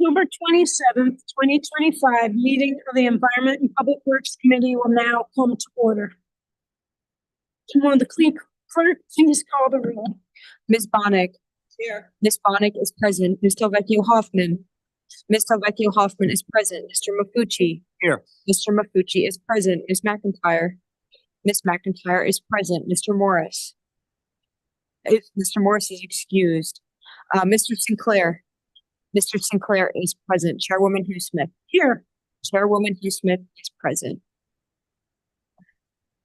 October 27th, 2025, meeting of the Environment and Public Works Committee will now come to order. Will the clerk please call the roll? Ms. Bonnick. Here. Ms. Bonnick is present. Ms. Delvecchio Hoffman. Ms. Delvecchio Hoffman is present. Mr. Mafucci. Here. Mr. Mafucci is present. Ms. McIntyre. Ms. McIntyre is present. Mr. Morris. Mr. Morris is excused. Mr. Sinclair. Mr. Sinclair is present. Chairwoman Hugh Smith. Here. Chairwoman Hugh Smith is present.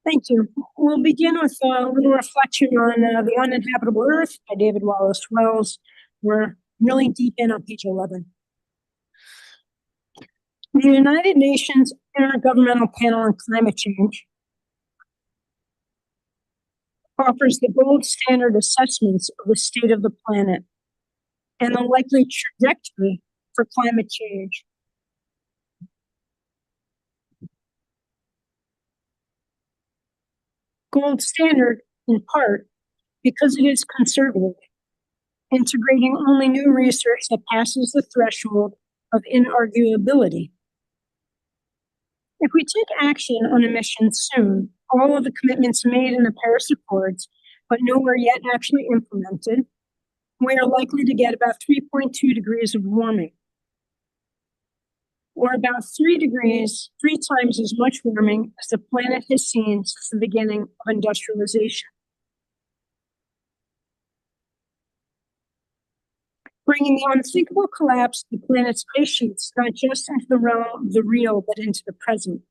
Thank you. We'll begin with a little reflection on The Uninhabitable Earth by David Wallace Wells. We're really deep in on page 11. The United Nations Intergovernmental Panel on Climate Change offers the gold standard assessments of the state of the planet and the likely trajectory for climate change. Gold standard, in part, because it is conservative, integrating only new research that passes the threshold of inarguability. If we take action on emissions soon, all of the commitments made in the Paris Accords, but nowhere yet actually implemented, we are likely to get about 3.2 degrees of warming, or about 3 times as much warming as the planet has seen since the beginning of industrialization. Bringing the unthinkable collapse of the planet's ice sheets not just into the realm of the real, but into the present.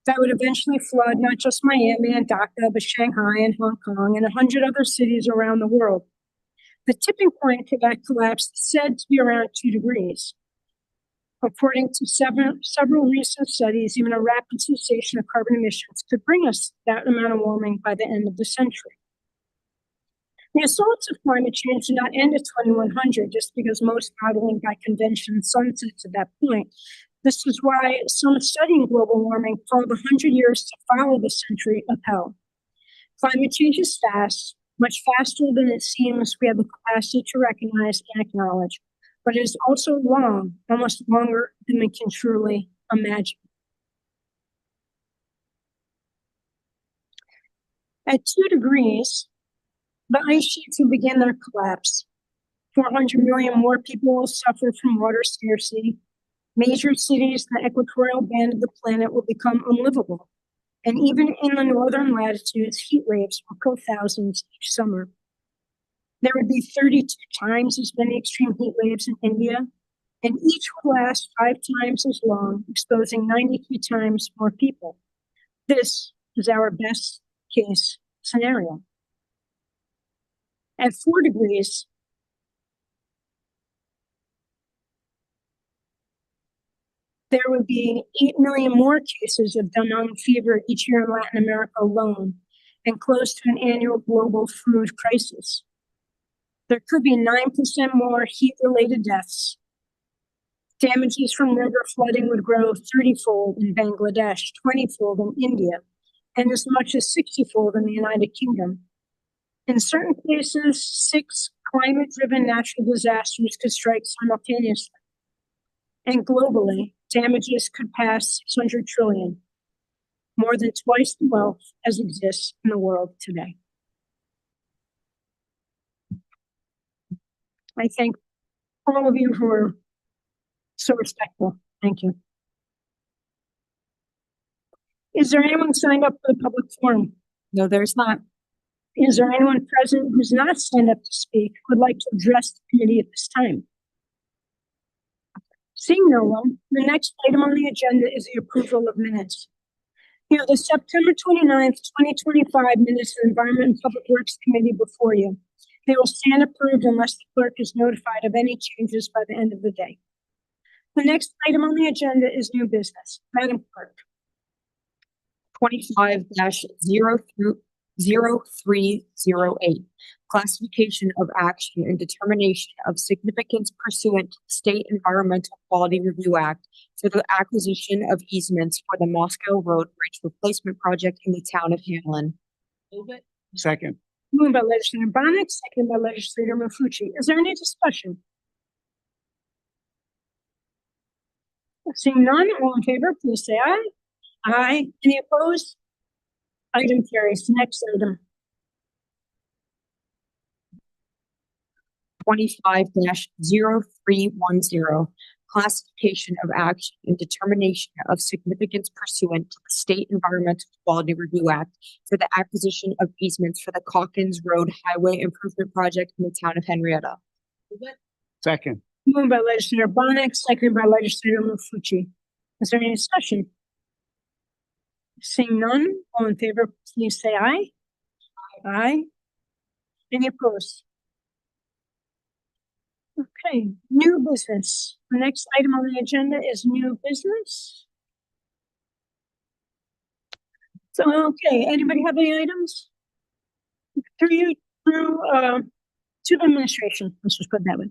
That would eventually flood not just Miami and Dhaka, but Shanghai and Hong Kong and 100 other cities around the world. The tipping point for that collapse is said to be around 2 degrees. According to several recent studies, even a rapid cessation of carbon emissions could bring us that amount of warming by the end of the century. The assaults of climate change do not end at 2100 just because most modeling by convention sunsets at that point. This is why some studying global warming call the 100 years to follow the century of hell. Climate change is fast, much faster than it seems we have the capacity to recognize and acknowledge, but it is also long, almost longer than we can truly imagine. At 2 degrees, the ice sheets will begin their collapse. 400 million more people will suffer from water scarcity. Major cities in the equatorial band of the planet will become unlivable. And even in the northern latitudes, heat waves will kill thousands each summer. There would be 32 times as many extreme heat waves in India, and each would last 5 times as long, exposing 93 times more people. This is our best case scenario. At 4 degrees, there would be 8 million more cases of Danone fever each year in Latin America alone, and close to an annual global food crisis. There could be 9% more heat-related deaths. Damages from river flooding would grow 30-fold in Bangladesh, 20-fold in India, and as much as 60-fold in the United Kingdom. In certain places, 6 climate-driven natural disasters could strike simultaneously. And globally, damages could pass 600 trillion, more than twice the wealth as exists in the world today. I thank all of you who are so respectful. Thank you. Is there anyone signed up for the public forum? No, there's not. Is there anyone present who's not signed up to speak who would like to address the committee at this time? Seeing no one, the next item on the agenda is the approval of minutes. You have the September 29th, 2025 minutes of the Environment and Public Works Committee before you. They will stand approved unless the clerk is notified of any changes by the end of the day. The next item on the agenda is new business. Madam Clerk. 25-0308. Classification of action and determination of significance pursuant to the State Environmental Quality Review Act for the acquisition of easements for the Moscow Road Bridge Replacement Project in the town of Hamlin. Move it. Second. Moved by Legislator Bonnick, seconded by Legislator Mafucci. Is there any discussion? Seeing none, all in favor, please say aye. Aye. Any opposed? Item carries. Next item. 25-0310, classification of action and determination of significance pursuant to the State Environmental Quality Review Act for the acquisition of easements for the Calkins Road Highway Improvement Project in the town of Henrietta. Second. Moved by legislator Bonnet, seconded by legislator Mafucci. Is there any discussion? Seeing none, all in favor, please say aye. Aye. Any opposed? Okay, new business. The next item on the agenda is new business. So, okay, anybody have any items? Through to the administration, let's just put it that way.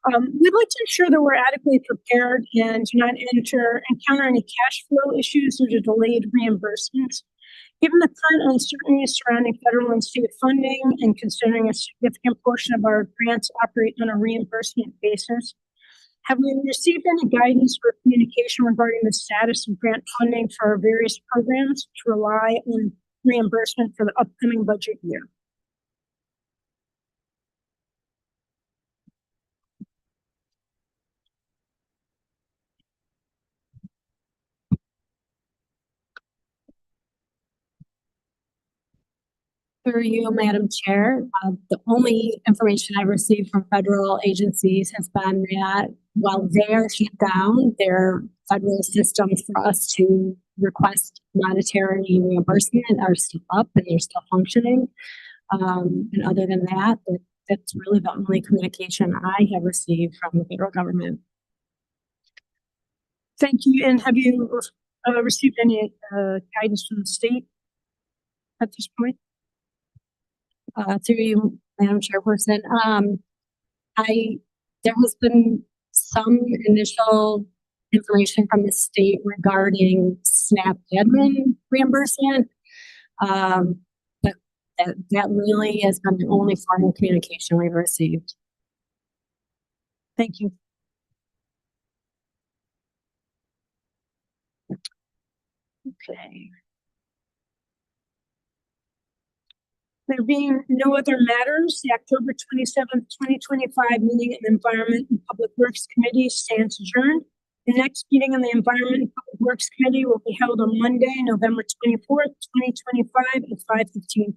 We'd like to ensure that we're adequately prepared and do not encounter any cash flow issues due to delayed reimbursements. Given the current uncertainty surrounding federal and state funding and considering a significant portion of our grants operate on a reimbursement basis, have we received any guidance or communication regarding the status of grant funding for our various programs to rely on reimbursement for the upcoming budget year? Through you, Madam Chair, the only information I've received from federal agencies has been that while they are shut down, their federal systems for us to request monetary reimbursement are still up and they're still functioning. And other than that, that's really the only communication I have received from the federal government. Thank you. And have you received any guidance from the state at this point? Through you, Madam Chairperson, there has been some initial information from the state regarding SNAP admin reimbursement, but that really has been the only formal communication we've received. Thank you. Okay. There being no other matters, the October 27th, 2025 meeting of the Environment and Public Works Committee stands adjourned. The next meeting on the Environment and Public Works Committee will be held on Monday, November 24th, 2025 at 5:15